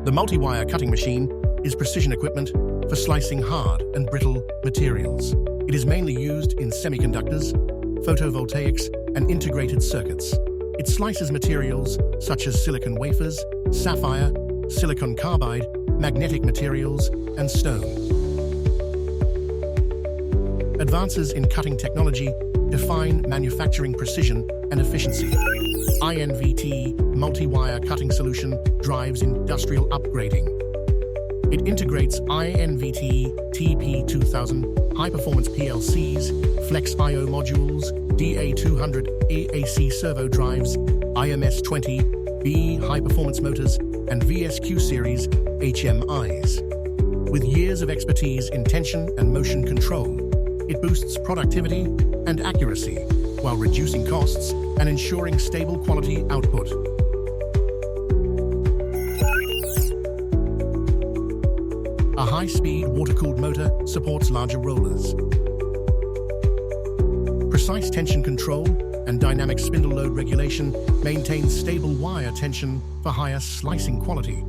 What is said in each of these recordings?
The multi-wire cutting machine is precision equipment for slicing hard and brittle materials. It is mainly used in semiconductors, photovoltaics, and integrated circuits. It slices materials such as silicon wafers, sapphire, silicon carbide, magnetic materials, and stone. Advances in cutting technology define manufacturing precision and efficiency. INVT multi-wire cutting solution drives industrial upgrading. It integrates INVT TP2000 high-performance PLCs, Flex I/O modules, DA200 AAC servo drives, IMS-20B high-performance motors, and VSQ series HMIs. With years of expertise in tension and motion control, it boosts productivity and accuracy while reducing costs and ensuring stable quality output. A high-speed water-cooled motor supports larger rollers. Precise tension control and dynamic spindle load regulation maintains stable wire tension for higher slicing quality.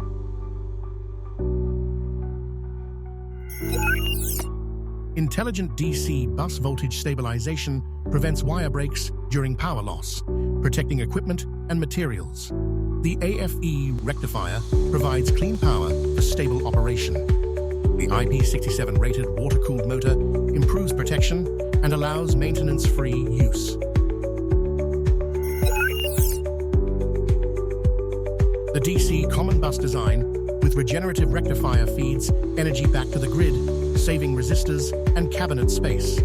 Intelligent DC bus voltage stabilization prevents wire breaks during power loss, protecting equipment and materials. The AFE Rectifier provides clean power for stable operation. The IP67 rated water-cooled motor improves protection and allows maintenance-free use. The DC common bus design with regenerative rectifier feeds energy back to the grid, saving resistors and cabinet space.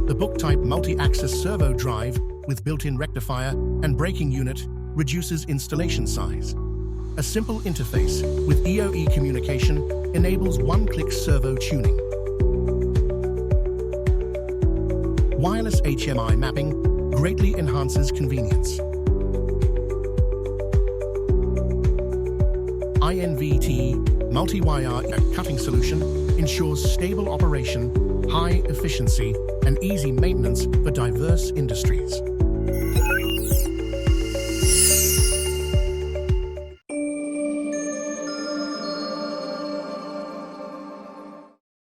The book-type multi-axis servo drive with built-in rectifier and braking unit reduces installation size. A simple interface with EOE communication enables one-click servo tuning. Wireless HMI mapping greatly enhances convenience. INVT multi-wire cutting solution ensures stable operation, high efficiency, and easy maintenance for diverse industries.